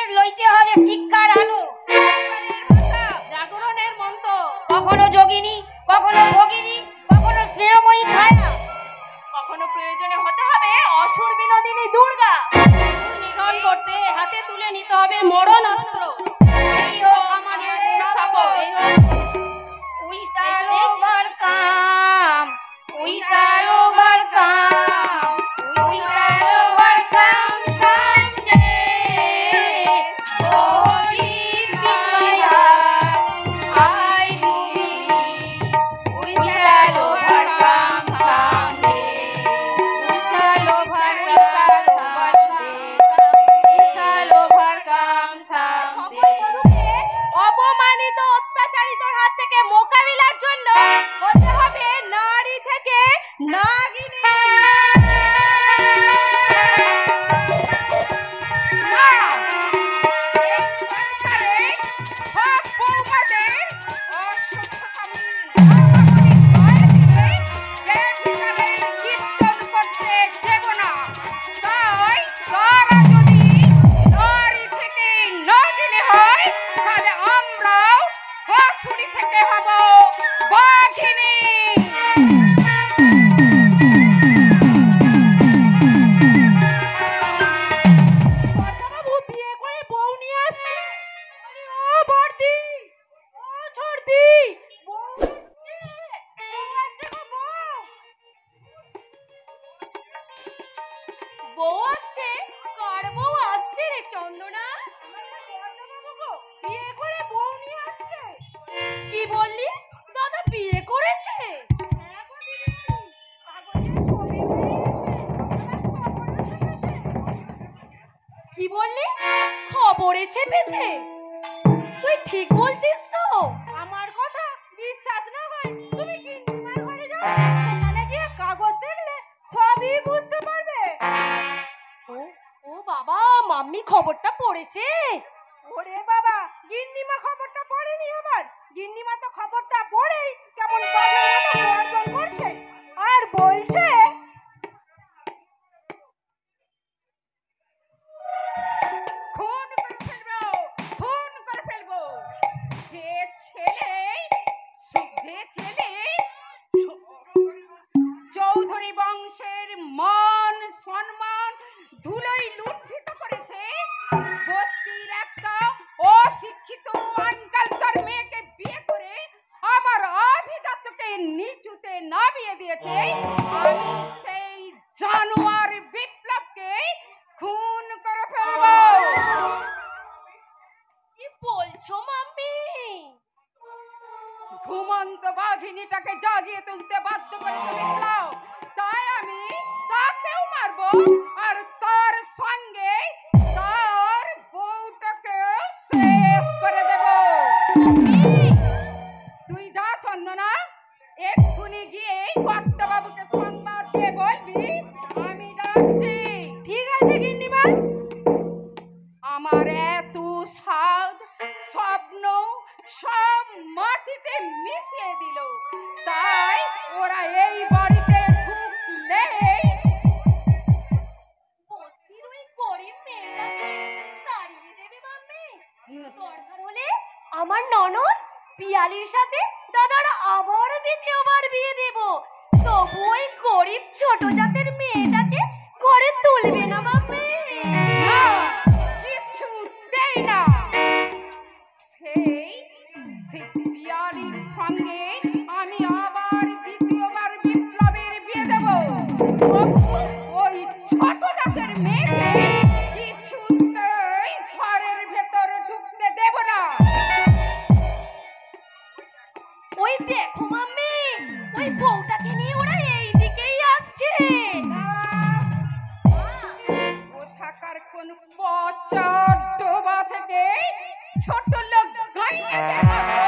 আমাদের লইতে হবে শিক্ষার আলো, জাগরণের মন্ত্র। কখনো যোগিনী, কখনো ভগিনী, কখনো স্নেহময়ী ছায়া, কখনো প্রয়োজনে হতে হবে অসুর বিনোদিনী দুর্গা। নিধন করতে হাতে তুলে নিতে হবে মরণ অস্ত্র। এই হোক আমাদের শপথ। We shall overcome. We shall overcome. We shall overcome someday. Oh, deep in my heart, I believe we shall overcome someday. We shall overcome someday. We shall overcome someday. অপমানিত অত্যাচারিতর হাত থেকে মোকাবিলার জন্য হতে হবে নারী থেকে নাগিনী। বউ আসছে? কার বউ আসছে রে চন্দনা? বিয়ে করে বউ নিয়ে আসছে। কি বললি? দাদা বিয়ে করেছে? কি বললি? খবরে চেপেছে? তুই ঠিক বলছিস তো? আমার কথা বিশ্বাস না হয় তুমি গিন্নিমার ঘরে যাও, সেখানে গিয়ে কাগজ দেখলে সবই বুঝতে পারবে। ও বাবা, মাম্মি খবরটা পড়েছে? ওরে বাবা, গিন্নিমা খবরটা পড়েনি। আবার গিন্নিমা তো খবরটা পড়েই কেমন বাজের মতো গর্জন করছে আর বলছে, খুন করে ফেলবো যে ছেলে চৌধুরী বংশের মান সম্মান ধুলোয় লুণ্ঠিত করেছে, বস্তির একটা অশিক্ষিত আনকালচার মেয়েকে বিয়ে করে আমার অভিজাতকে নিচুতে নামিয়ে দিয়েছে, আমি সেই জানোয়ার বিপ্লবকে খুন করে ফেলবো। কি বলছো মাম্মি? ঘুমন্ত বাঘিনীটাকে জাগিয়ে তুলতে বাধ্য করেছে বিপ্লব, তাই আমি তাকেও মারবো আর তার সঙ্গে তার বউটাকে শেষ করে দেব। তুই যা চন্দনা, এক্ষুনি গিয়ে কর্তাবাবুকে সংবাদ দিয়ে বলবি আমি যাচ্ছি। ঠিক আছে গিন্নিমা। আমার এত সাধ স্বপ্ন সব মাটিতে মিশিয়ে দিল, তাই ওরা এই বাড়িতে ঢুকলে বস্তির ওই গরিব মেয়েটাকে তাড়িয়ে দেবে মাম্মি। দরকার হলে আমার ননদ পিয়ালির সাথে দাদার আবার দ্বিতীয়বার বিয়ে দেব, তবু ওই গরিব ছোট জাতের মেয়েটাকে ঘরে তুলবে না মাম্মি। কিছুতেই না। সেই পিয়ালির সঙ্গে আমি আবার দ্বিতীয়বার বিপ্লবের বিয়ে দেব, ওই ছোট জাতের মেয়েকে কিছুতেই ঘরের ভেতর ঢুকতে দেব না। ওই দেখো মাম্মি, ওই বউটাকে নিয়ে ওরা এই দিকেই আসছে। ও থাকার কোন পচা ডোবা থেকে ছোট লোক গাইয়ের মতো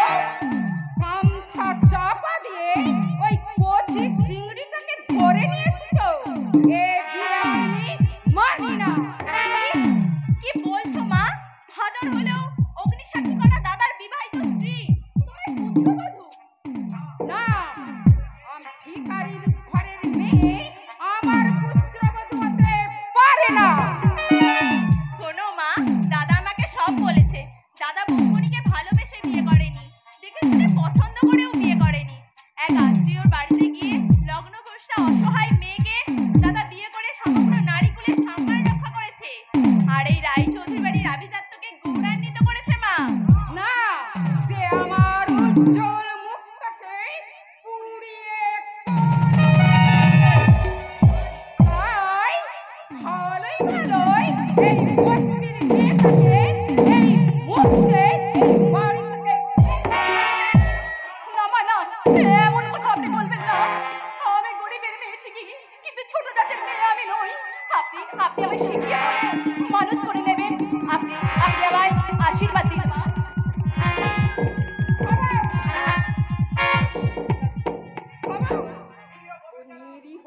গামছা চাপা দিয়ে ওই কচি চিংড়িটাকে ধরে নিয়েছি তো। এ বিয়ে আমি মানি না। কি বলছো মা? হাজার হলেও অগ্নিসাক্ষী করা দাদার বিবাহিত স্ত্রী তোমার পুত্রবধূ না। আমি ভিখারির ঘরের মেয়ে, আমার পুত্রবধূ হতে পারে না। শোনো মা, দাদা আমাকে বস্তির মেয়েটাকে এই মুহূর্তে বাড়ি থেকে না মা না, এমন কথা আপনি বলবেন না। আমি গরিবের মেয়ে ঠিকই, কিন্তু ছোট জাতের মেয়ে আমি নই। আপনি আপনি আমায় শিখিয়ে মানুষ করে নেবেন। আপনি আপনি আমায় আশীর্বাদ দিন মা। নিরীহ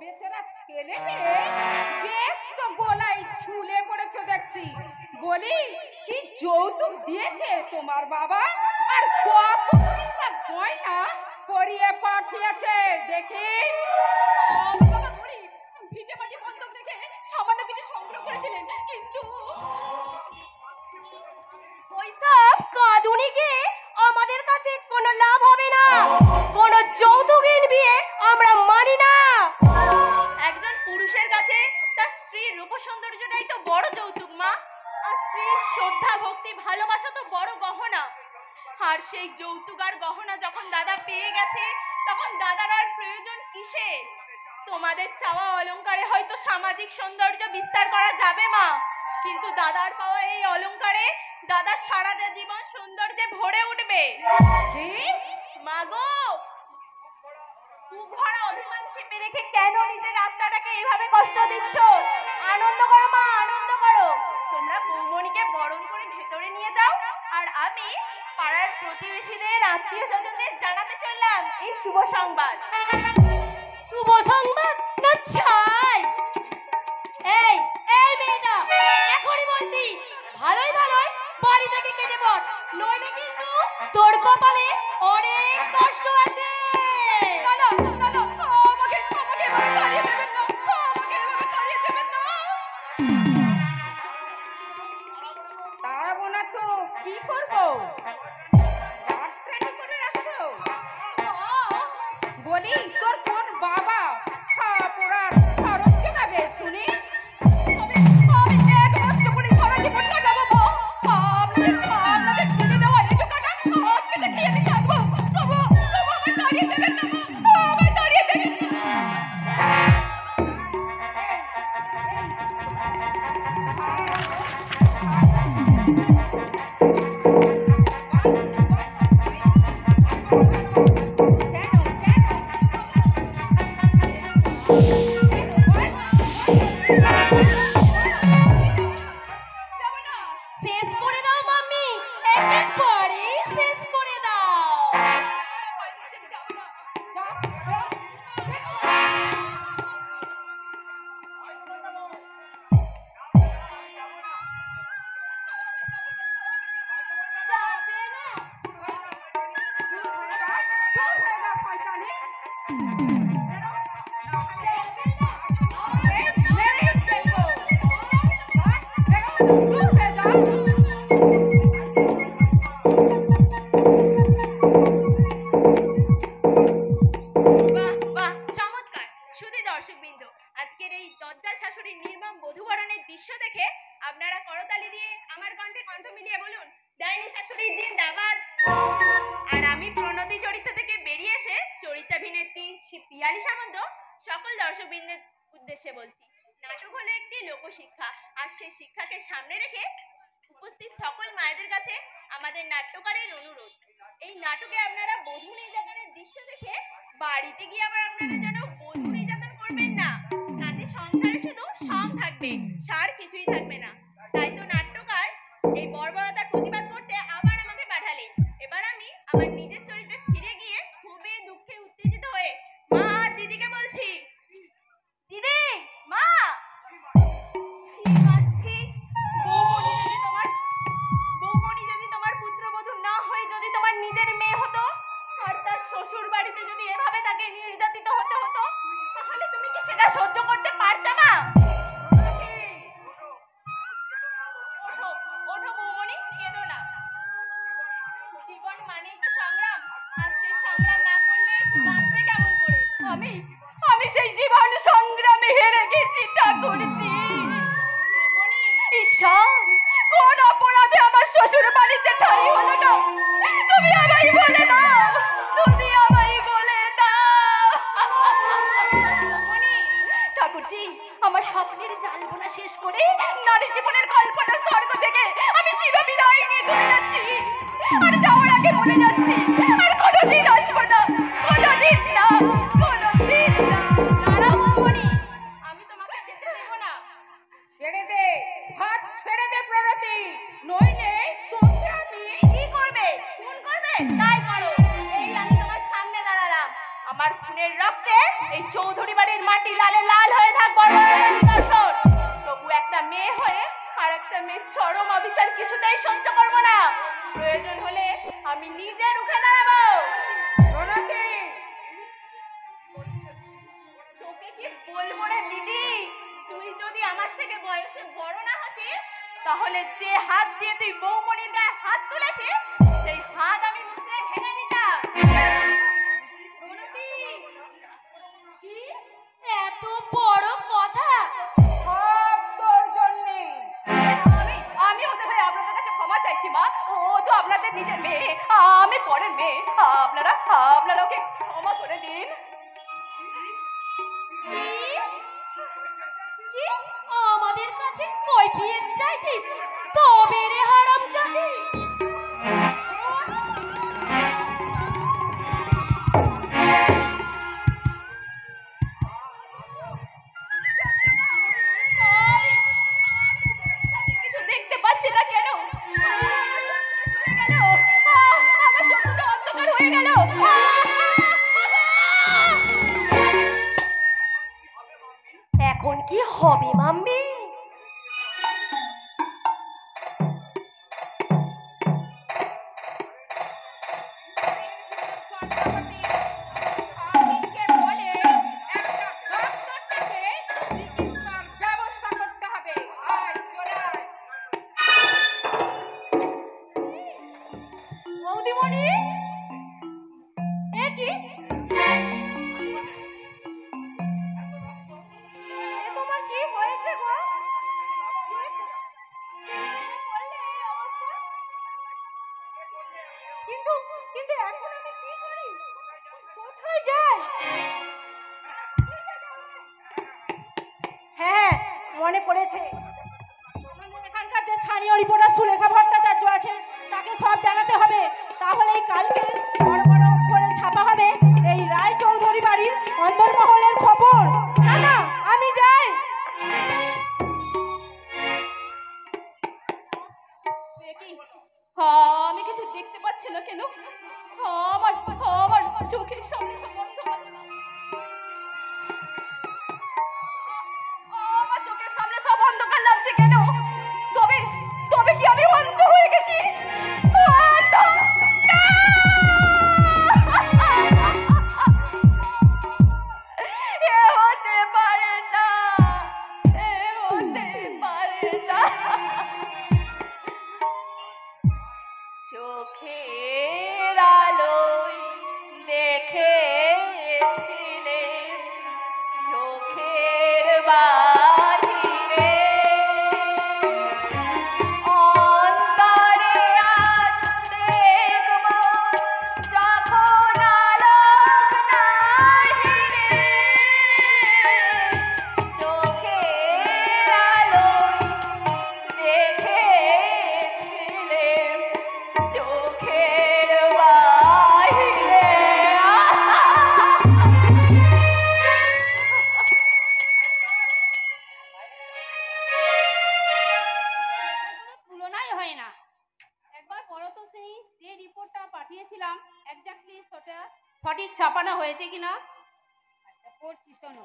বেচারা ছেলেকে বেশ তো গলায় ঝুলে পড়েছো দেখছি। বলি কি যৌতুক দিয়েছে তোমার বাবা, আর কত গয়না করিয়ে পাঠিয়েছে দেখি। আমার বাবা গরিব, ভিটে মাটি বন্ধক রেখে সামান্য কিছু সংগ্রহ করেছিলেন, কিন্তু ওইসব কাঁদুনিকে আমাদের কাছে কোনো লাভ হবে না। কোনো যৌতুকের বিয়ে আমরা মানি না। একজন পুরুষের কাছে তার স্ত্রীর রূপ সৌন্দর্যটাই তো বড় যৌতুক মা। আর স্ত্রীর শ্রদ্ধা ভক্তি ভালোবাসা তো বড় গহনা। আর সেই যৌতুক আর গহনা যখন দাদা পেয়ে গেছে, তখন দাদার আর প্রয়োজন কিসে? তোমাদের চাওয়া অলংকারে হয়তো সামাজিক সৌন্দর্য বিস্তার করা যাবে মা, কিন্তু দাদার পাওয়া এই অলংকারে দাদার সারাটা জীবন সৌন্দর্যে ভরে উঠবে। মাগো, বুক ভরা অভিমান চেপে রেখে কেন নিজের আত্মাটাকে এভাবে কষ্ট দিচ্ছ? আনন্দ করো মা, আনন্দ করো। তোমরা বৌমণিকে বরণ করে ভেতরে নিয়ে যাও, আর আমি পাড়ার প্রতিবেশীদের আত্মীয় স্বজনদের জানাতে চললাম এই শুভ সংবাদ। শুভ সংবাদ না ছাই? এই এই মেয়েটা, এখনই বলছি ভালোই ভালোই বাড়ি থেকে কেটে পড়, নইলে কিন্তু তোর কপালে অনেক কষ্ট আছে। না না না না, আমাকে আমাকে এভাবে তাড়িয়ে দেবেন না, আমাকে এভাবে তাড়িয়ে দেবেন না। তাড়াবো না তো কি করবো? রাত্রে করে রাখবো? বলি তোর কোন বাবা খাওয়া পড়ার খরচ জোগাবে শুনি? আমি এক নষ্ট করে সারা জীবন কাটাবো মা। আপনাদের কিনে দেওয়া এই টাকাটা আজকে থেকে আমি থাকবো। তবু আমায় তাড়িয়ে দেবেন না মা, আমায় তাড়িয়ে দেবেন না। শেষ করে দাও মাম্মি, একেবারে শেষ করে দাও। যাবে না? বাহ বাহ, চমৎকার। শুধু দর্শকবৃন্দ, আজকের এই দজ্জাল শাশুড়ির নির্মম বধূবরণের দৃশ্য দেখে আপনারা করতালি দিয়ে আমার কণ্ঠে কণ্ঠ মিলিয়ে বলুন, ডাইনি শাশুড়ি জিন্দাবাদ। আর আমি প্রণতি চরিত্র থেকে বেরিয়ে এসে চরিত্রাভিনেত্রী পিয়ালি সামন্ত সকল দর্শকবৃন্দের উদ্দেশ্যে বলছি, নাটক হলো একটি লোকশিক্ষা, আর সেই শিক্ষাকে সামনে রেখে উপস্থিত সকল মায়েদের কাছে আমাদের নাট্যকারের অনুরোধ, এই নাটকে আপনারা বধূ নির্যাতনের দৃশ্য দেখে বাড়িতে গিয়ে আবার আপনারা যেন বধূ নির্যাতন করবেন না, তাতে সংসারে শুধু সং থাকবে, সার কিছুই থাকবে না। তাই তো নাট্যকার এই বর্বরতার প্রতিবাদ করতে আবার আমাকে পাঠালেন। এবার আমি আমার নিজের চরিত্রে ফিরে গিয়ে খুবই দুঃখে উত্তেজিত হয়ে মা আর দিদিকে বলছি, দিদি, মা, বৌমণি যদি তোমার পুত্রবধূ না হয়ে যদি তোমার নিজের মেয়ে হতো, আর তার শ্বশুর বাড়িতে যদি এভাবে তাকে নির্যাতিত হতে হতো, তাহলে তুমি কি সেটা সহ্য করতে পারতে মা? ওঠো ওঠো বৌমণি, কেঁদো না। জীবন মানেই তো সংগ্রাম, আর সেই সংগ্রাম না করলে বাঁচবে কেমন করে? আমি আমি সেই জীবন সংগ্রামে হেরে গেছি ঠাকুরজি। ঈশ্বর, কোন অপরাধে আমার শ্বশুর বাড়িতে ঠাই হলো না? তুমি আমায় বলে দাও, তুমি আমায় বলে দাও। ঠাকুরজি, আমার স্বপ্নের জালগোনা শেষ করে নারী জীবনের কল্পনা স্বর্গ থেকে আমি চিরবিদায় নিয়ে চলে যাচ্ছি। আর যাওয়ার আগে বলে যাচ্ছি, আর কোনোদিন আসবো না, কোনোদিন না, কোনোদিন না। দাঁড়াও বৌমনি, আমি তোমাকে যেতে দেব না। ছেড়ে দে, হাত ছেড়ে দে প্রণতি, নইলে তোকে আমি কি করবে? খুন করবে? তাই করো। এই আমি তোমার সামনে দাঁড়ালাম, আমার খুনের রক্তে এই চৌধুরী বাড়ির মাটি লালে লাল হয়ে থাক বড় নিদর্শন। তবু একটা মেয়ে হয়ে আর একটা মেয়ের চরম অবিচার কিছুতেই সহ্য করবো না। প্রয়োজন হলে আমি নিজে রুখে দাঁড়াবো। প্রণতি। তোকে কি বলবো রে দিদি, তুই যদি আমার থেকে বয়সে বড় না হতিস তাহলে যে হাত দিয়ে তুই বৌমনির গায়ে হাত তুলেছিস সেই হাত আমি মুখে ভেঙে দিতাম। প্রণতি, কি এত বড় কথা? সব তোর জন্যে। আমি ওদের হয়ে আপনাদের কাছে ক্ষমা চাইছি মা। ও তো আপনাদের নিজের মেয়ে, আমি পরের মেয়ে। আপনারা ওকে ক্ষমা করে দিন। কি আমাদের কাছে কৈফিয়ত চাইছিস? তবে রে হারামজাদি। কিছু দেখতে পাচ্ছি না কেন? আমার চোখটা অন্ধকার হয়ে গেল। এখন কি হবে মাম্মি? চন্দ্রবতী, স্বামীকে বলে একটা ডাক্তারটাকে চিকিৎসার ব্যবস্থা করতে হবে। আয় চলে আয়। বৌদিমণি, এ কি? তোমার কি হয়েছে গো? কিন্তু কিন্তু এখন আমি কি করি? কোথায় যাই? হ্যাঁ, মনে পড়েছে। আমাদের এখানকার যে স্থানীয় রিপোর্টার সুলেখা ভট্টাচার্য আছে তাকে সব জানাতে হবে। তাহলেই কালকে বড় বড় অক্ষরে ছাপা হবে এই রায় চৌধুরী বাড়ির অন্দরমহলের খবর। না না, আমি যাই। আমি কিছু দেখতে পাচ্ছি না কেন? আমার চোখের সামনে সব অন্ধকার। আমার চোখের সামনে সব অন্ধকার লাগছে কেন? তবে তবে কি আমি অন্ধ হয়ে গেছি? অন্ধ! না! এ হতে পারে না, এ হতে পারে না। চোখের আলোয় দেখেছিলে চোখের বাহিরে অন্তরে আজ দেখব যখন আলোক নাহিরে চোখের আলোয় দেখেছিলে চোখের বাহিরে। তুলনাই হয় না। একবার পড়ো তো সেই যে রিপোর্টটা পাঠিয়েছিলাম এক্স্যাক্টলি সেটা সঠিক ছাপানো হয়েছে কিনা। আচ্ছা পড়ছি, শোনো।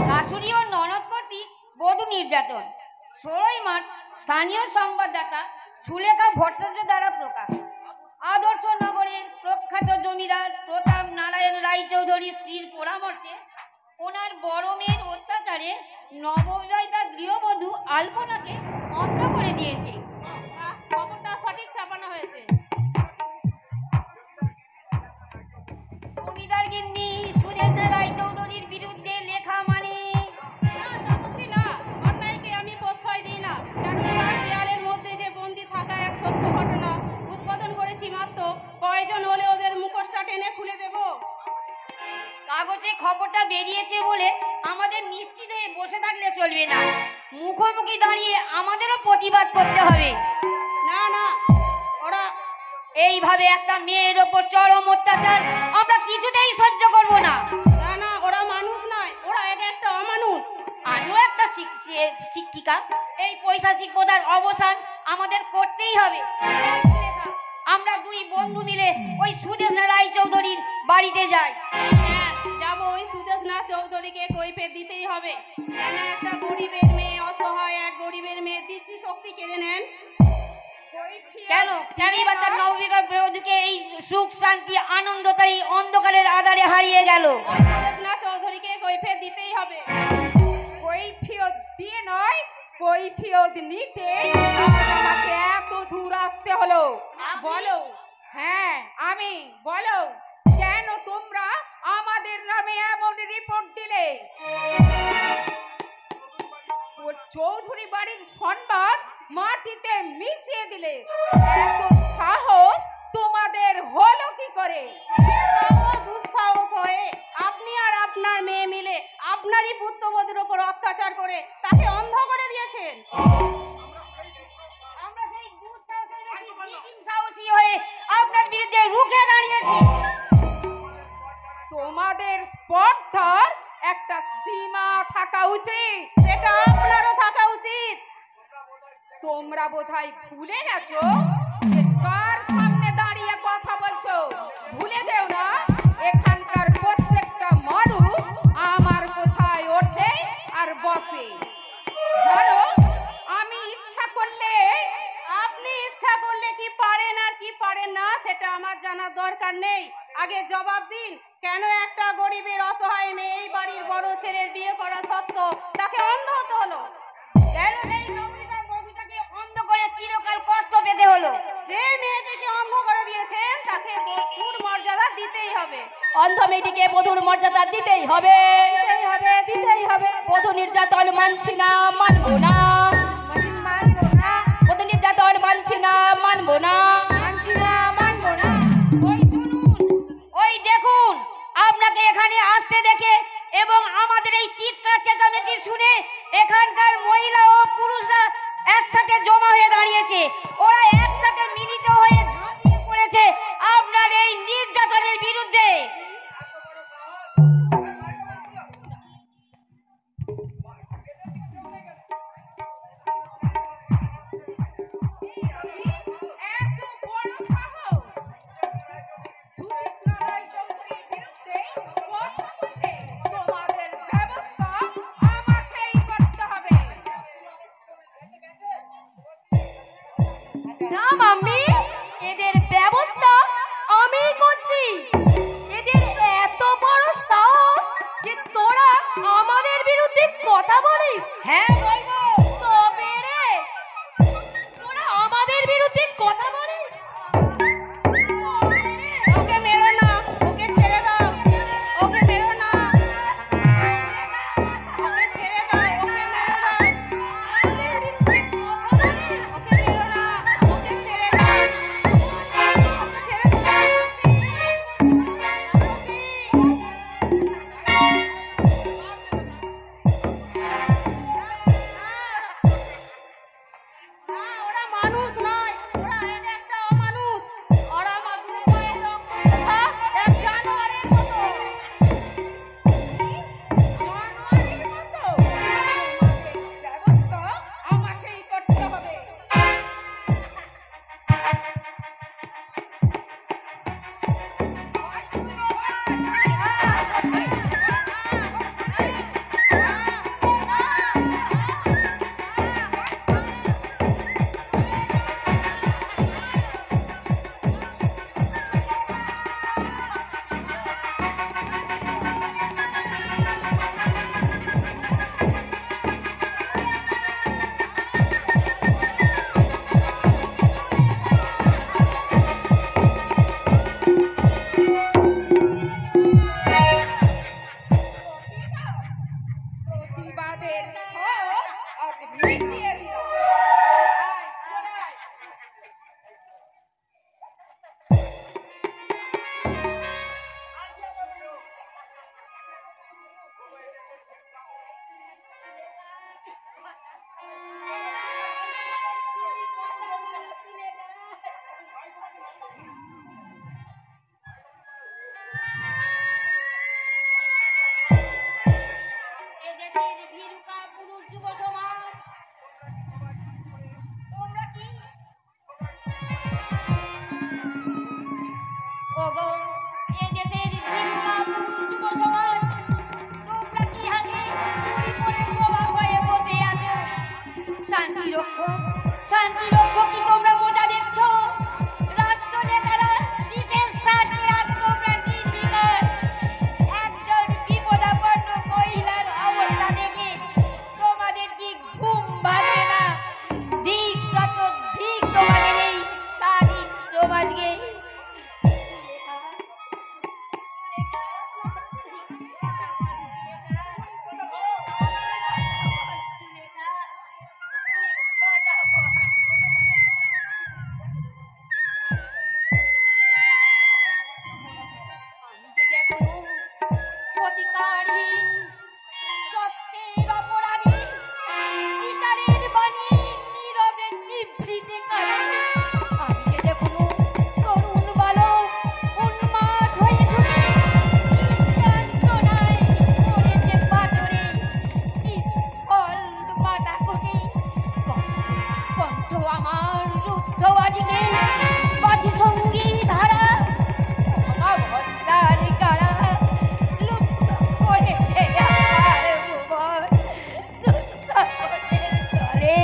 শাশুড়ি ও ননদ কর্তৃক বধূ নির্যাতন 16ই মার্চ স্থানীয় সংবাদদাতা সুলেখা ভট্টাচার্য দ্বারা প্রকাশ। আদর্শ নগরের প্রখ্যাত জমিদার প্রতাপ নারায়ণ রায়চৌধুরীর স্ত্রীর পরামর্শে ওনার বড় মেয়ের অত্যাচারে নববিবাহিতা গৃহবধূ আলপনাকে অন্ধ করে দিয়েছে। খবরটা সঠিক ছাপানো হয়েছে। জমিদার গিন্নি সুদেন্দ্র রায়চৌধুরীর বিরুদ্ধে লেখা মানে না, অন্যায়কে আমি প্রশ্রয় দিই না। কেন চার দেয়ালের মধ্যে যে বন্দি থাকা এক সত্য ঘটনা উদ্বোধন করেছি মাত্র, প্রয়োজন হলে ওদের মুখোশটা টেনে খুলে দেব। কাগজে খবরটা বেরিয়েছে বলে আমাদের নিশ্চিত হয়ে বসে থাকলে চলবে না, মুখোমুখি দাঁড়িয়ে আমাদেরও প্রতিবাদ করতে হবে। না না, ওরা এইভাবে একটা মেয়ের ওপর চরম অত্যাচার আমরা কিছুতেই সহ্য করব না। না না, ওরা মানুষ নয়, ওরা একটা অমানুষ। আমিও একটা শিক্ষিকা, এই পৈশাচিক প্রথার অবসান আমাদের করতেই হবে। আমরা দুই বন্ধু মিলে ওই সুদেশ রায়চৌধুরীর বাড়িতে যাই। হ্যাঁ যাবো, ওই সুদেশনাথ চৌধুরীকে কৈফিয়ত দিতেই হবে। কেন একটা গরিবের মেয়ে, অসহায় এক গরিবের মেয়ে দৃষ্টি শক্তি কেড়ে নেন? কেন কেন এবার তার নববিবাহ বধূকে এই সুখ শান্তি আনন্দ তার এই অন্ধকারের আধারে হারিয়ে গেল? ওই সুদেশনাথ চৌধুরীকে কৈফিয়ত দিতেই হবে। কৈফিয়ত দিয়ে নয়, কৈফিয়ত নিতে আমাকে এত দূর আসতে হলো। বলো, হ্যাঁ আমি, বলো কেন তোমরা আমাদের নামে এমন রিপোর্ট দিলে? ওর চৌধুরী বাড়ির সম্মান মাটিতে মিশিয়ে দিলে। এত সাহস তোমাদের হলো কি করে? দুঃসাহস হয়ে আপনি আর আপনার মেয়ে মিলে আপনারই পুত্রবধূর উপর অত্যাচার করে তাকে অন্ধ করে দিয়েছেন। আমরা সেই দুঃসাহসের বেশি দ্বিগুণ সাহসী হয়ে আপনার বিরুদ্ধে রুখে দাঁড়িয়েছি। তোমাদের স্পর্ধার একটা সীমা থাকা উচিত। সেটা আপনারও থাকা উচিত। তোমরা বোধহয় ভুলে গেছো যে কার সামনে দাঁড়িয়ে কথা বলছো। ভুলে যেও না, এখানকার প্রত্যেকটা মানুষ আমার কোথায় ওঠে আর বসে। জানো, আমি ইচ্ছা করলে আপনি ইচ্ছা করলে কি পারেন আর কি পারেন না সেটা আমার জানার দরকার নেই। আগে জবাব দিন, কেন একটা গরিবের অসহায় মেয়ে এই বাড়ির বড় ছেলের বিয়ে করা সত্ত্বেও তাকে অন্ধ হতে হলো? কেন সেই নববিবাহ বধূটাকে অন্ধ করে চিরকাল কষ্ট পেতে হলো? যে মেয়েটিকে অন্ধ করে দিয়েছেন তাকে বধূর মর্যাদা দিতেই হবে। অন্ধ মেয়েটিকে বধূর মর্যাদা দিতেই হবে। দিতেই হবে, দিতেই হবে। বধূ নির্যাতন মানছি না, মানবো না। মানবো না, বধূ নির্যাতন মানছি না, মানবো না। মানছি না, মানবো না। ওই শুনুন, ওই দেখুন, আপনাকে এখানে আসতে দেখে এবং আমাদের এই চিৎকার চেঁচামেচি শুনে এখানকার মহিলা ও পুরুষরা একসাথে জমা হয়ে দাঁড়িয়েছে। ওরা একসাথে মিলিত হয়ে ঝাঁপিয়ে পড়েছে আপনার এই নির্যাতনের বিরুদ্ধে। এত বড় সাহস সুদেশনা রায়চৌধুরীর বিরুদ্ধে কথা বলতে? তোমাদের ব্যবস্থা আমাকেই করতে হবে। না মাম্মি, এদের ব্যবস্থা আমি করছি। এদের এত বড় সাহস যে তোরা আমাদের বিরুদ্ধে কথা বলিস। হ্যাঁ বলবো। তবে রে, তোরা আমাদের বিরুদ্ধে কথা বলিস। তবে রে, ওকে মেরো না, ওকে ছেড়ে দাও, ওকে মেরো না, ওকে ছেড়ে দাও, ওকে মেরো না, আমাদের বিরুদ্ধে কথা বলিস। ওকে মেরো না, ওকে ছেড়ে দাও, ওকে ছেড়ে দাও। না, ওরা মানুষ নয়, ওরা একটা অমানুষ। ওরা মাগুর মায়ের রক্ত চোখা এক জানোয়ারের মতো। জানোয়ারের মতো? তোমাদের ব্যবস্থা আমাকেই করতে হবে। প্রতিবাদের স্থল আজ মিটিয়ে দিলাম। আয়, চলে আয়। শান্তি রক্ষক কি তোমরা মজা দেখছো? রাষ্ট্র নেতারা নিজের স্বার্থে আর তোমরা নির্বিকার। একজন বিপদাপন্ন মহিলার অবস্থা দেখে তোমাদের কি ঘুম ভাঙে না? ঠিক যত ঠিক তোমাদের এই স্বাধীন সমাজকে অধিকারহীন সত্যের অপরাধী বিচারের বাণী নীরবে নিভৃতে কাঁদে। আমি যে দেখুন তরুণ বালক উন্মাদ হয়ে ছুটে যন্ত্রণায় পড়েছে পাথরে নিষ্ফল মাথা কোটে। কণ্ঠ আমার রুদ্ধ বাজিকে বাজি সঙ্গীত ধারা অবস্থার কারা লুপ্ত করেছে আমার ভুবন দুঃসহনের তলে।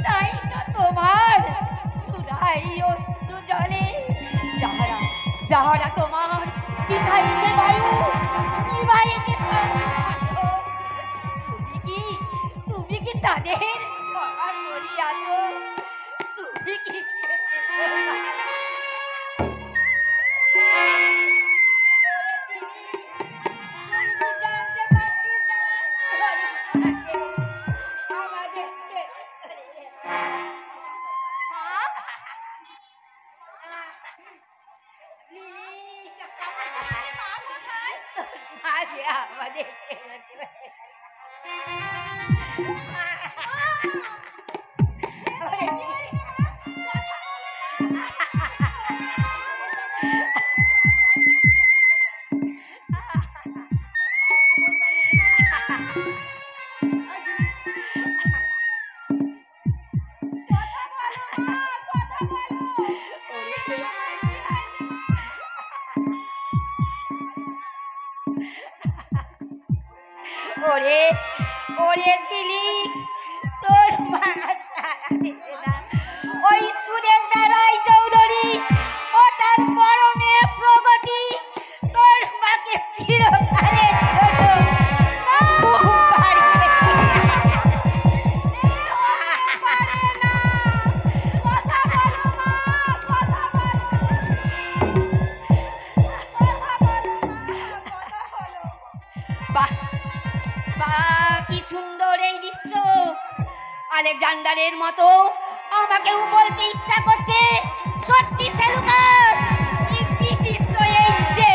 তাই তো তোমার সুধাই অশ্রু জলে। যাহারা যাহারা তোমার বিষাইছে বায়ু নিভাইছে তুমি কি তাদের ক্ষমা করিয়াছ? তুমি কি আমাদের ওরে ওরে ঝিলিক তোর মা সারা দেবে না। ওই সুরেশ রায় চৌধুরী ও তার বড় মেয়ে প্রগতি তোর মাকে চিরকালের জন্য কি সুন্দর এই দৃশ্য। আলেকজান্ডারের মতো আমাকেও বলতে ইচ্ছা করছে সত্যি সেলুকাস কি দৃশ্য এই যে।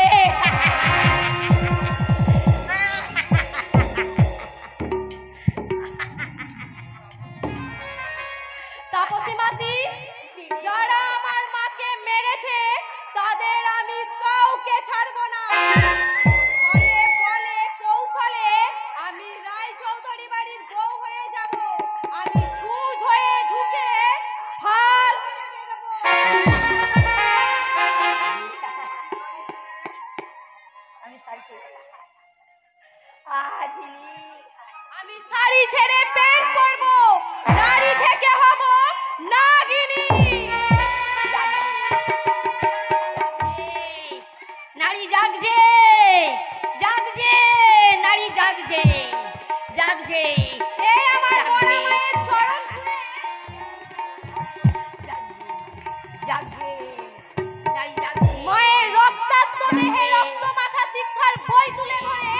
তাপসী মাসি, যারা আমার মাকে মেরেছে তাদের আমি কাউকে ছাড়বো না। ফলে বলে কৌশলে আমি রায় চৌধুরী বাড়ির বউ হয়ে যাব। আমি সুজ হয়ে ঢুকে ফাল হয়ে বেরোবো। আমি আমি শাড়ি ছেড়ে প্যান্ট পরবো। নারী থেকে হব নাগিনী। নারী জাগছে জাগছে নারী জাগছে জাগছে। এই আমার বড় মায়ের চরণ ছুঁয়ে জাগছে নারী জাগছে। মায়ের রক্তাক্ত দেহে রক্ত মাখা শিক্ষার বই তুলে ধরে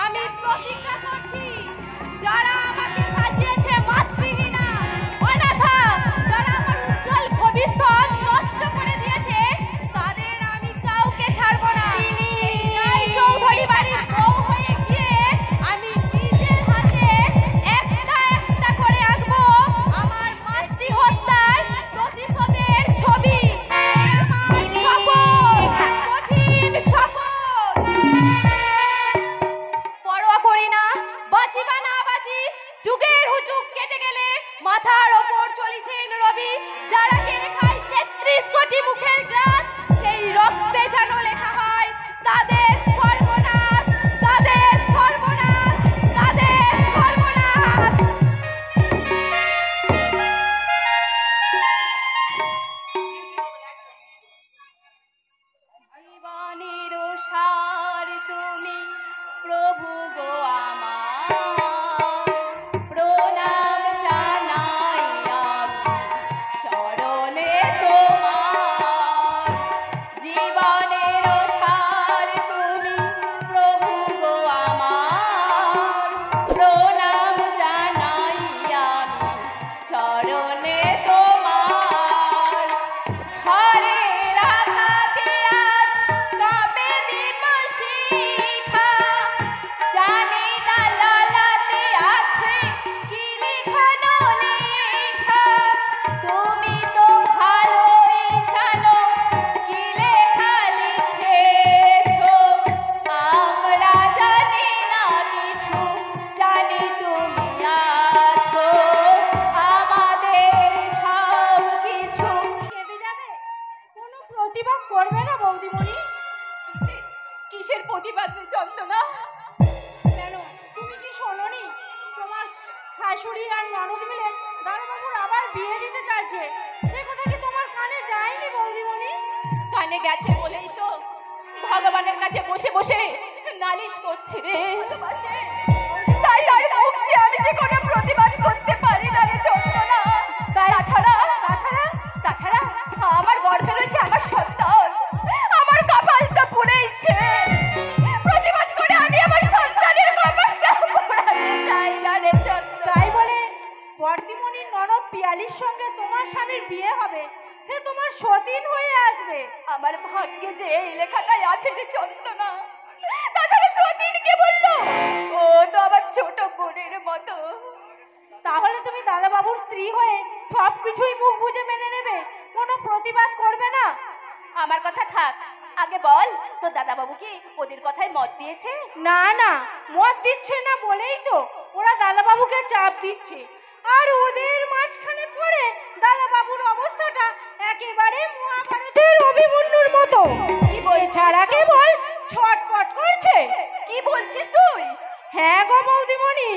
আমি প্রতিজ্ঞা করছি, যারা আমাকে সাজিয়েছে মাতৃহীনা অনাথা, যারা আমার উজ্জ্বল ভবিষ্যৎ নষ্ট করে দিয়েছে তাদের আমি কাউকে ছাড়বো না। রায় চৌধুরী বাড়ির বউ হয়ে গিয়ে আমি নিজের হাতে একটা একটা করে আঁকবো আমার মাতৃ হত্যার প্রতিশোধের ছবি। আমার শপথ, কঠিন শপথ। পরোয়া করি না বাঁচি বা না বাঁচি, যুগের হুজুগ কেটে গেলে মাথার ওপর চলিছেন রবি। যারা কেড়ে খায় ৩৩ কোটি মুখের গ্রাস, সেই রক্তে যেন লেখা হয় তাদের সর্বনাশ, তাদের সর্বনাশ, তাদের সর্বনাশ। শাশুড়ি আর ননদ মিলে দাদাবাবুর আবার বিয়ে দিতে চাইছে। সে কথা কি তোমার কানে যায়নি বৌদিমণি? কানে গেছে বলেই তো ভগবানের কাছে বসে বসে নালিশ করছি রে। তাই তার মুখে আমি যে কোনো প্রতিবাদ করতে পারি না রে চন্দনা। তাছাড়া আমার গর্ভে রয়েছে আমার সন্তান, আমার কপাল তো পুড়েইছে। প্রতিবাদ করে আমি আমার সন্তানের কপালটা পোড়াতে চাই না রে চন্দনা। তাই বলে বর্দিমণির ননদ পিয়ালির সঙ্গে তোমার স্বামীর বিয়ে হবে, সে তোমার সতীন হয়ে আসবে। আমার ভাগ্যে যে এই লেখাটাই আছে রে চন্দনা। তাছাড়া সতীন কে বললো? ও তো আমার ছোট বোনের মতো। তাহলে তুমি দাদাবাবুর স্ত্রী হয়ে সব কিছুই মুখ বুজে মেনে নেবে, কোনো প্রতিবাদ করবে না? আমার কথা থাক, আগে বল তো দাদাবাবু কি ওদের কথায় মত দিয়েছে? না না, মত দিচ্ছে না বলেই তো ওরা দাদাবাবুকে চাপ দিচ্ছে। আর ওদের মাঝখানে পড়ে দাদাবাবুর অবস্থাটা একেবারে মহাভারতের অভিমন্যুর মতো। কি বলছাড়া কেবল ছটফট করছে। কি বলছিস তুই? হ্যাঁ গো বৌদিমণি,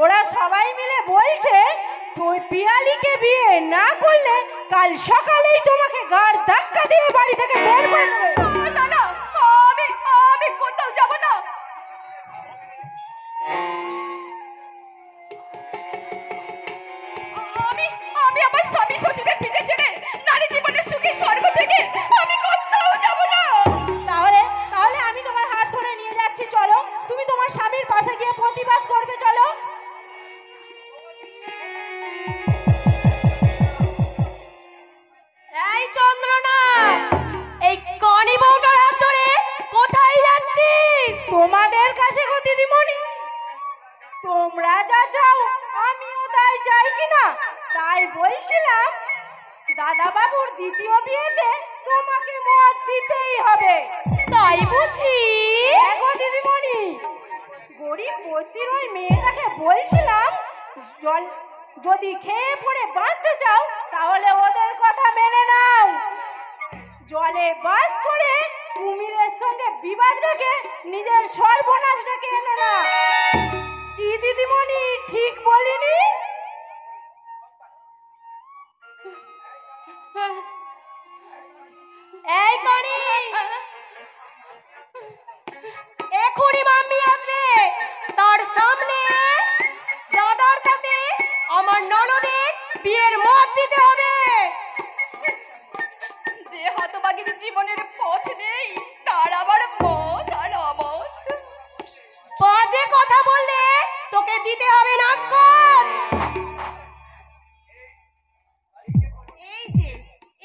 ওরা সবাই মিলে বলছে তুই পিয়ালিকে বিয়ে না করলে কাল সকালেই তোমাকে গাড় ধাক্কা দিয়ে বাড়ি থেকে বের করে দেবে। না না, আমি কোথাও যাব না। আমি আমার স্বামী শ্বশুরের পিঠে ছেড়ে নারী জীবনের সুখী স্বর্গ থেকে আমি কোথাও যাব না। তাহলে আমি তোমার হাত ধরে নিয়ে যাচ্ছি, চলো তুমি তোমার স্বামীর পাশে গিয়ে প্রতিবাদ করবে, চলো। এই চন্দ্রনা, এই কনি বউটার হাত ধরে কোথায় যাচ্ছিস? তোমাদের কাছে গো দিদিমণি, তোমরা যা চাও আমিও তাই চাই কিনা, তাই বলছিলাম দাদাবাবুর দ্বিতীয় বিয়েতে তোমাকে মত দিতেই হবে। তাই বুঝি? গো দিদিমণি, গরিব বস্তির ওই মেয়েটাকে বলছিলাম যদি খেয়ে পড়ে বাঁচতে চাও তাহলে ওদের কথা মেনে নাও। জলে বাস করে কুমিরের সঙ্গে বিবাদ রেখে নিজের সর্বনাশ ডেকে এনে না। কি দিদিমণি, ঠিক বলিনি? এই কনি, এখনই মাম্মি আসবে, তার সামনে দাদার সাথে আমার ননদের বিয়ের মত দিতে হবে। যে হতভাগীর জীবনের পথ নেই তার আবার মত আর অমত। বাজে কথা বললে তোকে দিতে হবে না।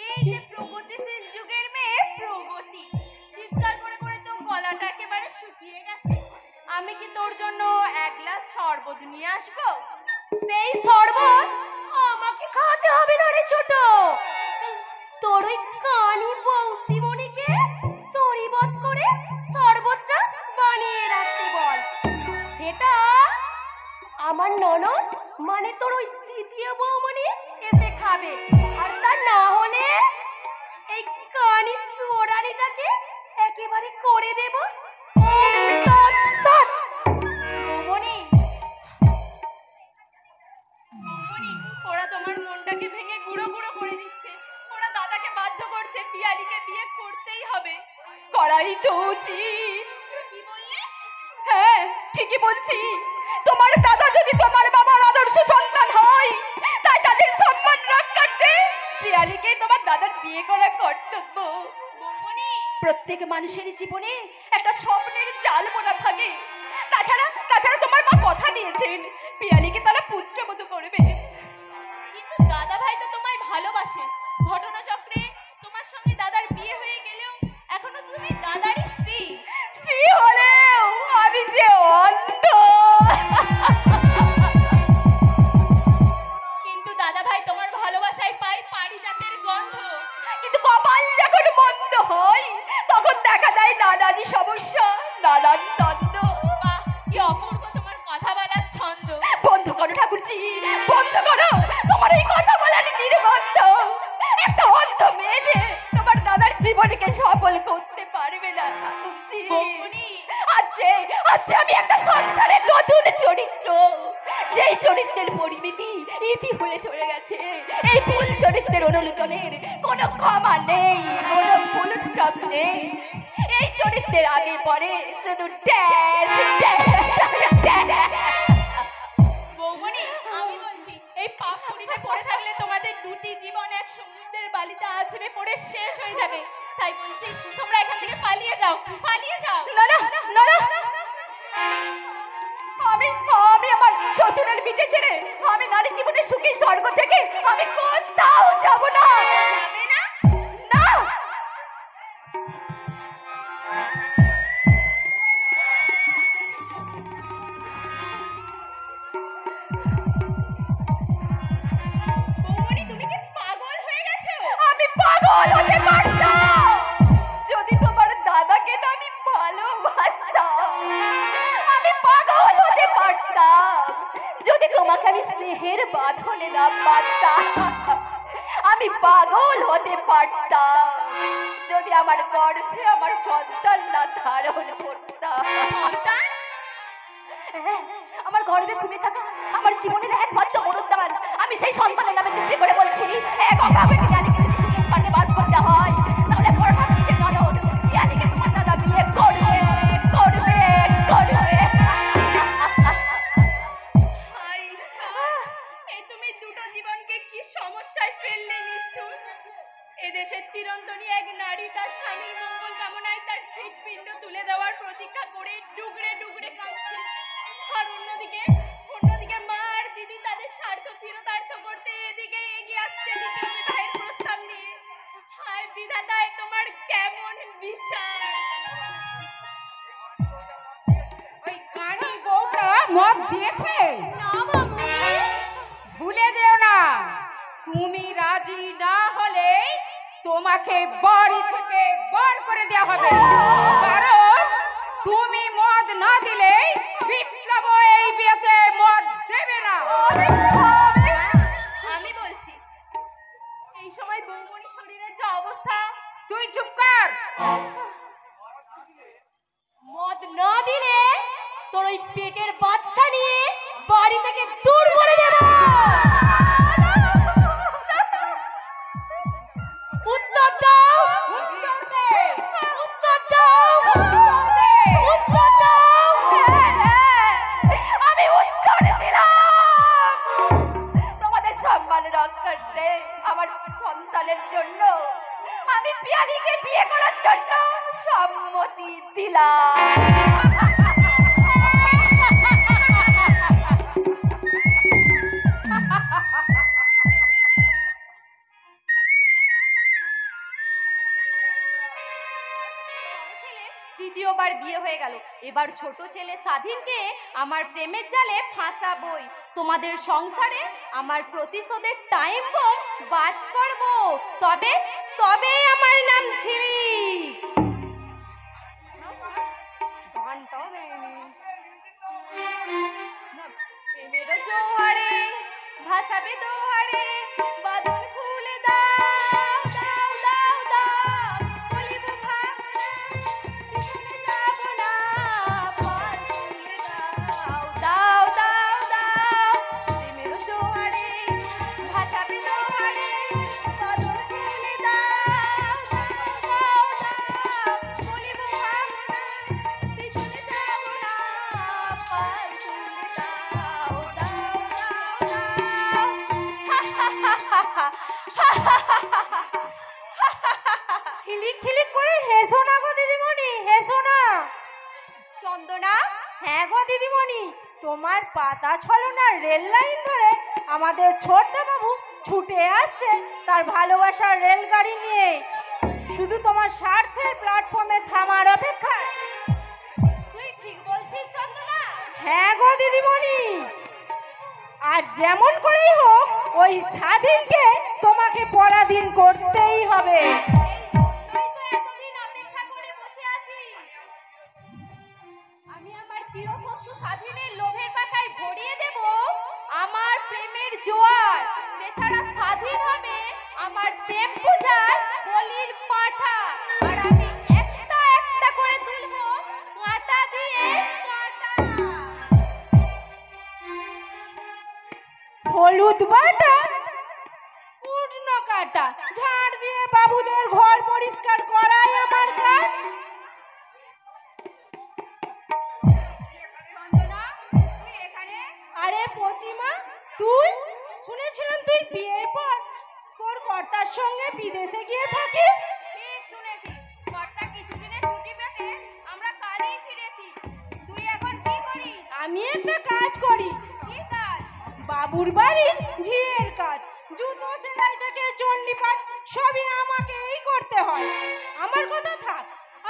এই যে প্রগতিশীল যুগের মেয়ে প্রগতি, চিৎকার করে করে তো গলাটা একেবারে শুকিয়ে গেছে। আমি কি তোর জন্য এক গ্লাস শরবত নিয়ে আসবো? সেই শরবত আমাকে খাওয়াতে হবে না রে ছোট, তোর ওই কানি বৌদিমণিকে তরিবত করে শরবতটা বানিয়ে রাখতে বল। সেটা আমার ননদ মানে তোর ওই দ্বিতীয় বৌমণি এসে খাবে। আর তা না হলে এই কানি সোরানিটাকে একেবারে করে দেব। ওরা তোমার মনটাকে ভেঙে গুঁড়ো গুঁড়ো করে দিচ্ছে। ওরা দাদাকে বাধ্য করছে পিয়ালিকে বিয়ে করতেই হবে। করাই তো উচিত। কি বললে? হ্যাঁ ঠিকই বলছি। তোমার দাদা যদি তোমার বাবার আদর্শ সন্তান হয়, তাই তাদের সম্মান রক্ষার্থে পিয়ালিকে তোমার দাদার বিয়ে করা কর্তব্য। প্রত্যেক মানুষেরই জীবনে একটা স্বপ্নের জাল বোনা থাকে। তাছাড়া তোমার মা কথা দিয়েছেন পিয়ালিকে তারা পুত্রবধূ করবে। কিন্তু দাদা ভাই তো তোমায় ভালোবাসে। ঘটনাচক্রে তোমার সঙ্গে দাদার বিয়ে হয়ে গেলেও এখনো তুমি দাদারই স্ত্রী হলেও আমি যে অন্ধ। কিন্তু দাদা ভাই তোমার ভালোবাসায় পাই পারিজাতের গন্ধ। কিন্তু কপাল যখন মন্দ হয় তখন দেখা দেয় নানানি সমস্যা, নানান দ্বন্দ্ব। বাহ, কি অপূর্ব তোমার কথা বলার ছন্দ। বন্ধ করো ঠাকুরজি, বন্ধ এই চরিত্রের পরিমিতি ইতি হয়ে চলে গেছে। এই ভুল চরিত্রের অনুলিখনের কোনো ক্ষমা নেই, কোনো ফুল স্টপ নেই। এই চরিত্রের আগে পরে শুধু ড্যাশ ড্যাশ। বৌমনি, আমি বলছি এই পাপ পুরিতে পড়ে থাকলে তোমাদের দুটি জীবন এক সমুদ্রের বালিতে আছড়ে পড়ে শেষ হয়ে যাবে। তাই বলছি তোমরা এখান থেকে পালিয়ে যাও, পালিয়ে যাও। না না না না, আমি আমি আমার শ্বশুরের পিঠে ছেড়ে আমি নারী জীবনের সুখী স্বর্গ থেকে আমি কোথাও যাব না। যাবে না? না। বৌমনি, তুমি কি পাগল হয়ে গেছো? আমি পাগল হতে পারতাম যদি তোমার দাদাকে না আমি ভালোবাসতাম। আমি পাগল হতে পারতাম যদি তোমাকে আমি স্নেহের বাঁধনে না বাঁধতাম। আমি পাগল হতে পারতাম যদি আমার গর্ভে আমার সন্তান না ধারণ করতাম। সন্তান? হ্যাঁ, আমার গর্ভে ঘুমিয়ে থাকা আমার জীবনের একমাত্র অনুদান। আমি সেই সন্তানের নামে দিব্যি করে বলছি, এক অভাবে পিয়ালিকে যদি সুখে স্বর্গে বাস করতে হয় তাহলে পরবর্তীতে ননদ পিয়ালিকে তোমার দাদা বিয়ে করবে করবে করবে। হায় ঈশ্বর, এই তুমি দুটো জীবনকে কি সমস্যায় ফেললে নিষ্ঠুর। এদেশের চিরন্তনী এক নারী তার স্বামীর মঙ্গল কামনায় তার হৃৎপিণ্ড তুলে দেওয়ার প্রতীক্ষা করে ডুগরে ডুগরে কাঁদছে। আর অন্যদিকে মা আর দিদি তাদের স্বার্থ চিরতার্থ করতে এদিকে এগিয়ে আসছে দ্বিতীয় বিবাহের প্রস্তাব নিয়ে। হায় বিধাতায়, তোমার কেমন বিচার। ওই কানি বউটা মদ দিয়েছে? না মাম্মি। ভুলে যেও না, তুমি রাজি না হলে তোমাকে বাড়ি থেকে বার করে দেওয়া হবে। কারণ তুমি মদ না দিলে বিপ্লব এই বিয়েতে মদ দেবে না। আমি বলছি এই সময় বৌমনির শরীরের যে অবস্থা। তুই চুপ কর। মদ না দিলে তোর ওই পেটের বাচ্চা নিয়ে বাড়ি থেকে দূর করে দেব। উত্তর দাও, উত্তর দে, উত্তর দাও, উত্তর দে। উত্তর দাও। আমি উত্তর দিলাম। তোমাদের সম্মান রক্ষার্থে আমার সন্তানের জন্য আমি পিয়ালিকে বিয়ে করার জন্য সম্মতি দিলাম। দ্বিতীয়বার বিয়ে হয়ে গেল, এবার ছোট ছেলে স্বাধীনকে আমার প্রেমের জালে ফাঁসাবই। তোমাদের সংসারে আমার প্রতিশোধের টাইম বোম বাস্ট করব, তবে তবে আমার নাম ঝিলিক। গানটাও দেয়নি। না, প্রেমেরও জোহারে ভাসাবে দোহারে, বাদল খুলে দাও দাও দাও দাও, বলিব ভাবনা পিছনে যাব না, পাল খুলে দাও দাও দাও দাও, প্রেমেরও জোহারে ভাসাবে দোহারে, বাদল খুলে দাও দাও দাও দাও, বলিব ভাবনা পিছনে যাব না, পাল খুলে দাও দাও দাও দাও। খিলিক খিলিক করে হেসো না গো দিদিমণি, হেসো না। চন্দনা, হ্যাঁ গো দিদিমণি, তোমার পাতা ছলনার রেল লাইন ধরে আমাদের ছোট্ট বাবু ছুটে আসছে তার ভালোবাসার রেলগাড়ি নিয়ে, শুধু তোমার স্বার্থের প্ল্যাটফর্মে থামার অপেক্ষা। তুই ঠিক বলছিস চন্দনা। হ্যাঁ গো দিদিমণি, আর যেমন করেই হোক ওই স্বাধীনকে তোমাকে পরাধীন করতেই হবে। তুই তো এতদিন অপেক্ষা করে বসে আছিস। আমি আমার চিরশত্রু স্বাধীনের লোভের পাখায় ভরিয়ে দেব আমার প্রেমের জোয়ার। বেচারা স্বাধীন হবে আমার প্রেম পূজার বলির পাঠা, আর আমি একটা একটা করে তুলবো কাঁটা দিয়ে কাঁটা। হলুদ বাটা, উঠনো কাটা, ঝাড় দিয়ে বাবুদের ঘর পরিষ্কার করাই আমার কাজ। আরে প্রতিমা, তুই? শুনেছিলাম তুই বিয়ের পর তোর কর্তার সঙ্গে বিদেশে গিয়ে থাকিস। ঠিক শুনেছি, কর্তা কিছুদিনের ছুটি পেতে আমরা কালই ফিরেছি। তুই এখন কি করিস? আমি একটা কাজ করি, কি কাজ? বাবুর বাড়ির ঝিয়ের কাজ। জুতো সেলাই থেকে চণ্ডীপাঠ সবই আমাকেই করতে হয়। আমার কথা থাক।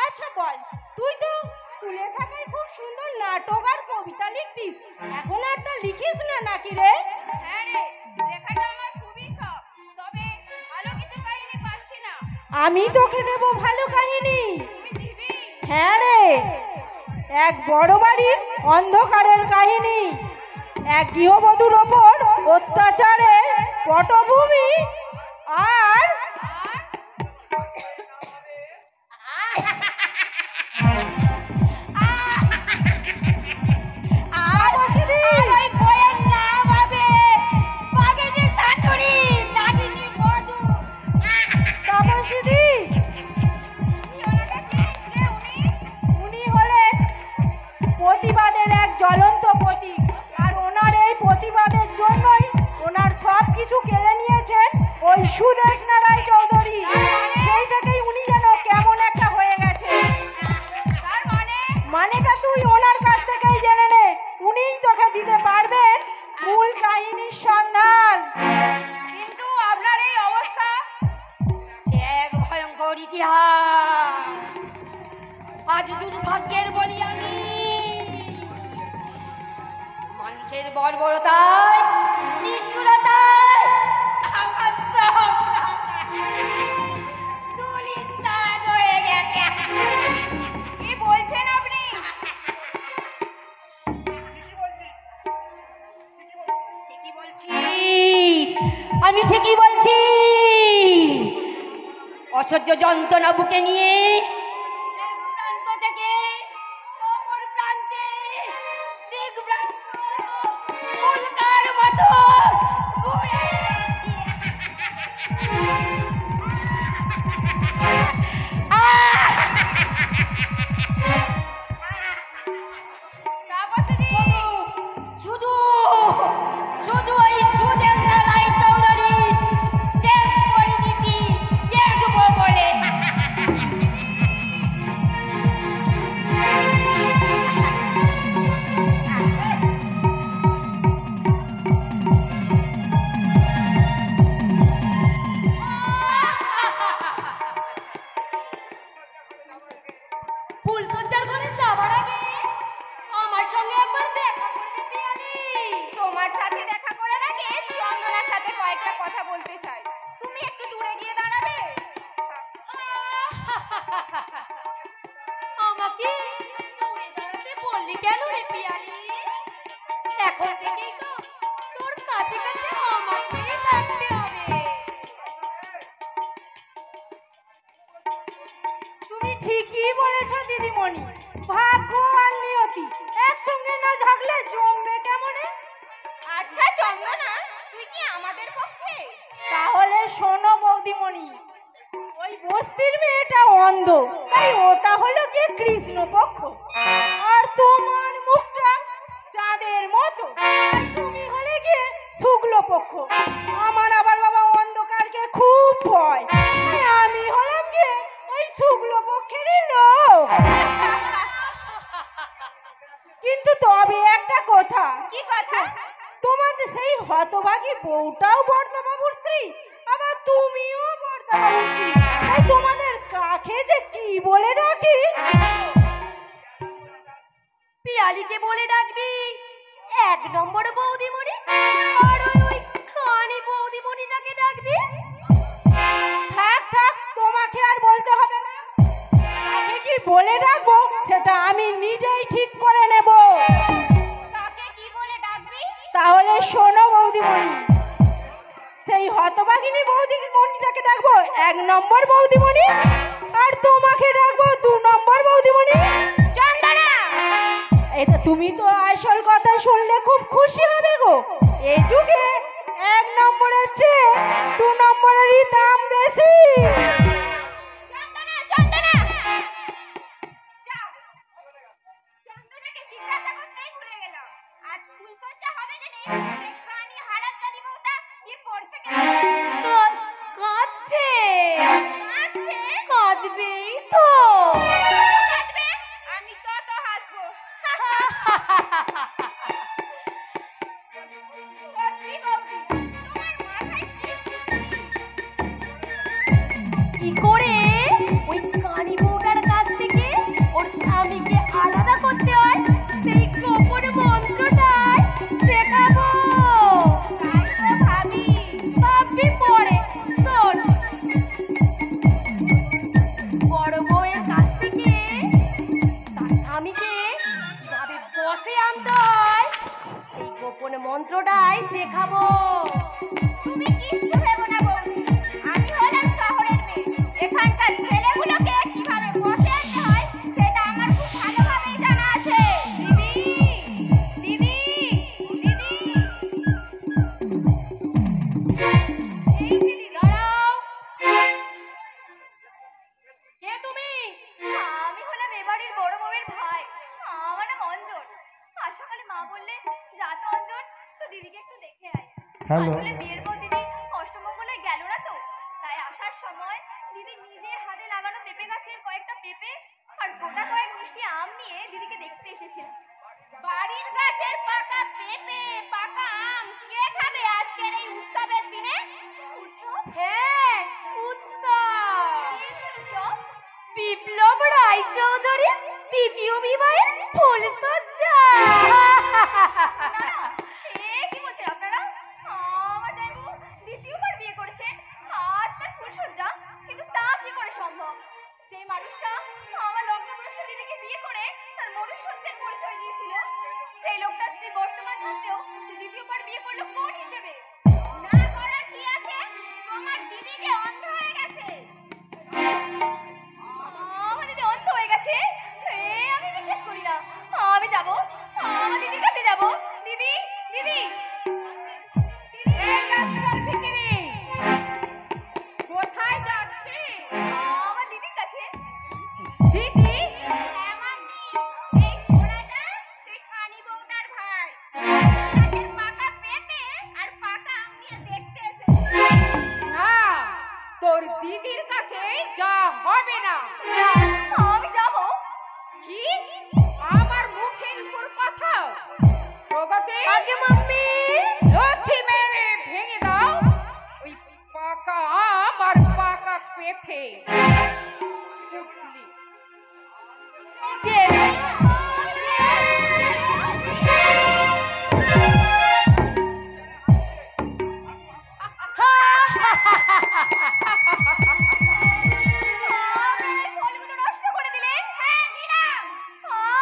আচ্ছা বল, তুই তো স্কুলে থাকায় খুব সুন্দর নাটক আর কবিতা লিখতিস, এখন আর তা লিখিস না নাকি রে? হ্যাঁ রে, লেখাটা আমার খুবই শখ, তবে ভালো কিছু কাহিনী পাচ্ছি না। আমি তোকে দেব ভালো কাহিনী। তুই দিবি? হ্যাঁ রে, এক বড় বাড়ির অন্ধকারের কাহিনী। এক গৃহবধূর ওপর অত্যাচারে পটভূমি আর উনি হলেন প্রতিবাদের এক জ্বলন্ত প্রতীক। আর ওনার এই প্রতিবাদের জন্যই ওনার সব কিছু কেড়ে নিয়েছেন ওই সুদেশ নারায় চৌধুরী। সেই থেকেই উনি যেন কেমন একটা হয়ে গেছে। তার মানেটা তুই ওনার কাছ থেকেই জেনে নে, উনিই তোকে দিতে পারবেন মূল কাহিনীর সন্ধান। কিন্তু আপনার এই অবস্থা। সে এক ভয়ঙ্কর ইতিহাস। আজ দুর্ভাগ্যের বলি আমি। মানুষের বর্বরতায়, নিষ্ঠুরতায় আমার সব তুলিতান হয়ে গেছে। কি বলছেন আপনি? ঠিকই বলছি, আমি ঠিকই বলছি। অসহ্য যন্ত্রণা বুকে নিয়ে এক প্রান্ত থেকে অপর প্রান্তে দিক প্রান্ত উল্কার মতো ঘুরে শুধু শুধু ওই সুদেন্দ্র রায় চৌধুরী শেষ পরিণতি দেখবো বলে। ফুলসজ্জার ঘরে যাবার আগে আমার সঙ্গে একবার দেখা করবে পিয়ালি। তোমার সাথে দেখা করার আগে চন্দনার সাথে কয়েকটা কথা বলতে চাই। তুমি একটু দূরে গিয়ে দাঁড়াবে? আমাকে দূরে দাঁড়াতে বললি কেন রে পিয়ালি? এখন থেকেই তো তোর কাছে কাছে আমাকেই থাকতে হবে। তুমি ঠিকই বলেছ দিদিমণি, ভাগ্য আর নিয়তি একসঙ্গে না ঝাগলে জমবে কেমনে? আচ্ছা চন্দনা, তুই কি আমাদের পক্ষে? তাহলে শোনো বৌদিমণি, ওই বস্তির মেয়েটা অন্ধ, তাই ওটা হলো কি কৃষ্ণপক্ষ। আর তোমার মুখটা চাঁদের মতো, তাই তুমি হলে গিয়ে শুক্লপক্ষ। আমার আবার বাবা অন্ধকারকে খুব ভয়, তাই আমি হলাম গিয়ে ওই শুক্লপক্ষেরই লোক। কিন্তু তবে একটা কথা। কি কথা? তোমাদের সেই হতভাগী বউটাও বর্দাবাবুর স্ত্রী, আবার তুমিও বর্দাবাবুর স্ত্রী, তাই তোমাদের কাকে যে কি বলে ডাকি? পিয়ালিকে বলে ডাকবি এক নম্বর বৌদিমণি, আর ওই খানি বৌদিমণিটাকে ডাকবি। থাক থাক, তোমাকে আর বলতে হবে না। কাকে কি বলে ডাকবো সেটা আমি নিজেই ঠিক করে নেব। কাকে কি বলে ডাকবি? তাহলে শোনো বৌদিমণি, সেই হতভাগিনী বৌদিমণিটাকে ডাকবো এক নম্বর বৌদিমণি, আর তোমাকে ডাকবো দু নম্বর বৌদিমণি। চন্দনা! এটা তুমি তো আসল কথা শুনলে খুব খুশি হবে গো। এই যুগে এক নম্বরের চেয়ে 2 নম্বরেরই দাম বেশি। চন্দনা চন্দনা যাও, চন্দনাকে জিজ্ঞাসা করতেই ভুলে গেলাম, আজ ফুলসজ্জা হবে জেনে এই কানি হারামজাদি বউটা কি করছে কেন? কাঁদছে, কাঁদছে? কাঁদবেই তো। কাঁদবে? আমি তত হাসবো। সত্যি বৌদি, তোমার মাথায় কি করে ওই কানি বউটার কাছ থেকে ওর স্বামীকে আলাদা করতে হয় সেই গোপন মন্ত্রটাই শেখাবো। ভাববি পরে। শোন, বড় বউয়ের কাছ থেকে তার স্বামীকে কিভাবে বসে আনতে হয় এই গোপন মন্ত্রটাই শেখাবো। তুমি কিচ্ছু ভেবো না বৌদি, আমি হলাম শহরের মেয়ে, এখানকার ছেলেগুলোকে কিভাবে বসে আনতে হয় সেটা আমার খুব ভালোভাবেই জানা আছে। দিদি দিদি দিদি এই দিদি দাঁড়াও। কে তুমি? আমি হলাম এবাড়ির বড় বউয়ের ভাই, আমার নাম অঞ্জন। আজ সকালে মা বললে যা তো অঞ্জন, তো দিদিকে একটু দেখে আয়। আসলে বিয়ের পর দিদি অষ্টমঙ্গলায় গেল না তো, তাই আসার সময় দিদি নিজের হাতে লাগানো পেঁপে গাছের কয়েকটা পেঁপে আর গোটা কয়েক মিষ্টি আম নিয়ে দিদিকে দেখতে এসেছিলাম। বাড়ির গাছের পাকা পেঁপে, পাকা আম কে খাবে আজকের এই উৎসবের দিনে? উৎসব? হ্যাঁ, উৎসব। কিসের উৎসব? বিপ্লব রায়চৌধুরীর দ্বিতীয় বিবাহের ফুলসজ্জা। না, এ কি বলছেন আপনারা? আমার জামাইবাবু দ্বিতীয়বার বিয়ে করেছেন, আজ তার ফুলসজ্জা। কিন্তু তা কি করে সম্ভব? যে মানুষটা আমার লগ্নগ্রস্ত দিদিকে বিয়ে করে তার মনুষ্যত্বের পরিচয় দিয়েছিল, সেই লোকটার স্ত্রী বর্তমান থাকতেও সে দ্বিতীয়বার বিয়ে করলো কোন হিসেবে? না করার কি আছে? তোমার দিদি যে অন্ধ হয়ে গেছে। আমার দিদি অন্ধ হয়ে গেছে? আমি বিশ্বাস করি না। আমি যাব, আমার দিদির কাছে যাব। দিদি দিদি এই রাস্তার ভিখারি, কোথায় যাচ্ছিস? আমার দিদির কাছে। দিদি, হ্যাঁ মাম্মি, এই ঘোড়াটা সেই কানি বউটার ভাই। গাছের পাকা পেঁপে আর পাকা আম নিয়ে দেখতে এসেছে। না, তোর দিদির কাছে যা হবে না। আমি যাব। কি? আমার মুখের উপর কথা? প্রগতি, আগে মাম্মি। লথি মেরে ভেঙে দাও ওই পাকা আম আর পাকা পেঁপে। উঠলি। দেবে। আপনারা এই ফলগুলো নষ্ট করে দিলেন। হ্যাঁ দিলাম।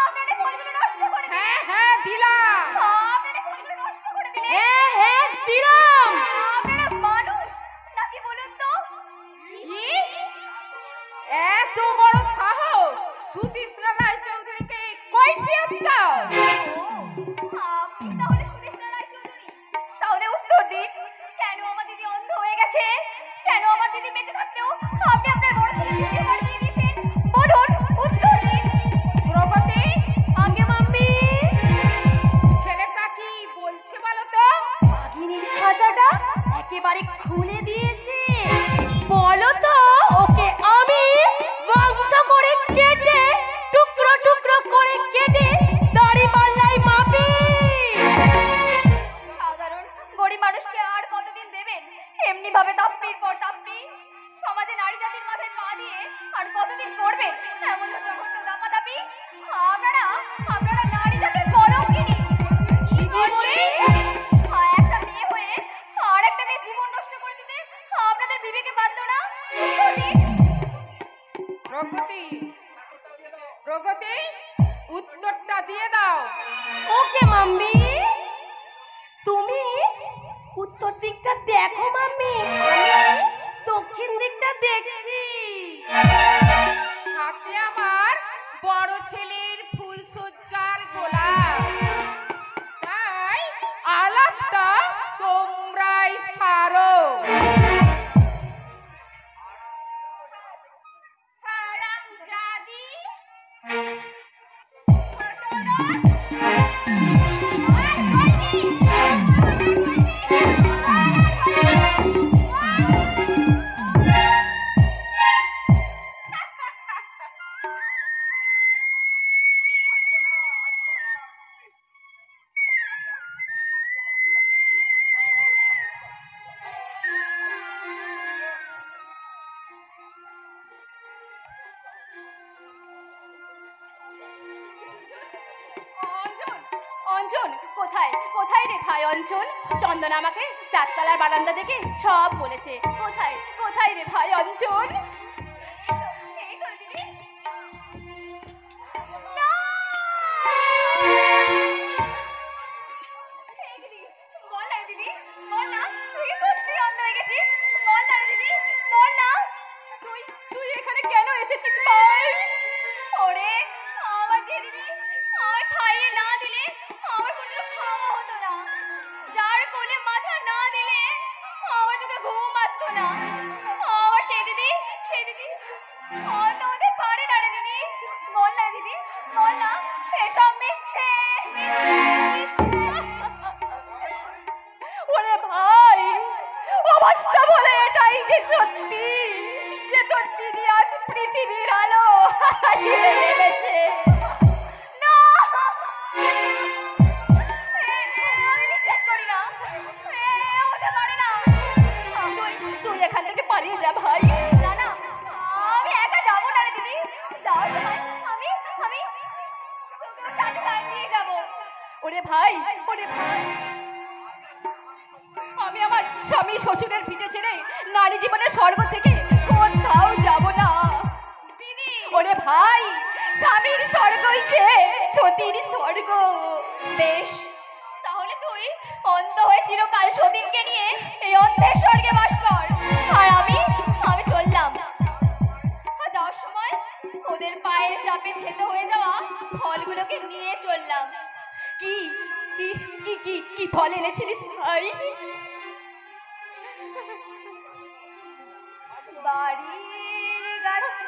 আপনারা এই ফলগুলো নষ্ট করে দিলেন। হ্যাঁ হ্যাঁ দিলাম। আপনারা এই ফলগুলো নষ্ট করে দিলেন। হ্যাঁ হ্যাঁ দিলাম। আপনারা মানুষ নাকি বলুন তো? কি? এত বড় সাহস! সুতৃষ্ণা রায়চৌধুরীকে কৈফিয়ত চাও? আপনি তাহলে সুদেষ্ণা রায়চৌধুরী? তাহলে উত্তর দিন, কেন আমার দিদি অন্ধ হয়ে গেছে? কেন আমার দিদি বেঁচে থাকতেও আপনি আপনার বড় ছেলে দ্বিতীয়বার বিয়ে দিয়েছেন? বলুন, উত্তর দিন। প্রগতি, আগে মাম্মি। ছেলেটা কি বলছে বলো তো? ভাগিনীর খাঁচাটা একেবারে খুলে দিয়েছে। বলো তো ওকে আমি মাংস করে কেটে টুকরো টুকরো করে কেটে দাড়ি পাল্লাই মাপি। সাধারণ গরিব মানুষকে আর কতদিন দেবেন এমনি ভাবে তাপ্পির পর তাপ্পি? সমাজে নারী জাতির মাথায় পা দিয়ে আর কতদিন করবেন এমন জঘন্য দাপাদাপি? আপনারা আপনারা নারী জাতির কলঙ্কিনী। কি বললি? একটা মেয়ে হয়ে আর একটা মেয়ে জীবন নষ্ট করে দিতে আপনাদের বিবেকে বাধ্য না? উত্তর দিন। প্রগতি, প্রগতি, উত্তরটা দিয়ে দাও। ওকে মাম্মি। তুমি উত্তর দিকটা দেখো মাম্মি, আমি দক্ষিণ দিকটা দেখছি। হাতে আমার বড় ছেলের ফুলসজ্জার গোলাপ, তাই আলাপটা তোমরাই অঞ্চন কোথায় কোথায় রে ভাই অঞ্চন? চন্দন আমাকে চারতলার বারান্দা থেকে সব বলেছে। কোথায় কোথায় রে ভাই অঞ্চন? এই তো রে দিদি। না! এই দিদি, বল না রে দিদি, বল না, তুই কি সত্যি অন্ধ হয়ে গেছিস? বল না রে দিদি, বল না। তুই তুই এখানে কেন এসেছিস ভাই? ওরে আমাকে দিদি, আমার খাইয়ে না দিলে আমার কোনো খাওয়া হতো না। যার কোলে মাথা না দিলে আমার চোখে ঘুম আসতো না। আমার সেই দিদি অন্ধ হতে পারে না রে দিদি। বল না রে দিদি, বল না, এসব মিথ্যে। ওরে ভাই, অবস্থা বলে এটাই যে সত্যি যে তোর দিদি আজ পৃথিবীর আলো হারিয়ে ফেলেছে। না, আমি বিশ্বাস করি না, হতে পারে না। তুই এখান থেকে পালিয়ে যা ভাই। না না, আমি একা যাবো না রে দিদি। যাওয়ার সময় আমি তোকেও সাথে সাথে নিয়ে যাবো। ওরে ভাই, ওরে ভাই, আমি আমার স্বামী শ্বশুরের ভিটে ছেড়ে নারী জীবনের স্বর্গ থেকে কোথাও যাব না দিদি। ওরে ভাই, স্বামীর স্বর্গই যে সতীর স্বর্গ। বেশ, তাহলে তুই অন্ধ হয়ে চিরকাল সতীনকে নিয়ে এই অন্ধের স্বর্গে বাস কর, আর আমি চললাম। আর যাওয়ার সময় ওদের পায়ের চাপে থেতো হয়ে যাওয়া ফলগুলোকে নিয়ে চললাম। কি কি কি কি কি ফল এনেছিলিস ভাই? বাড়ির গাছে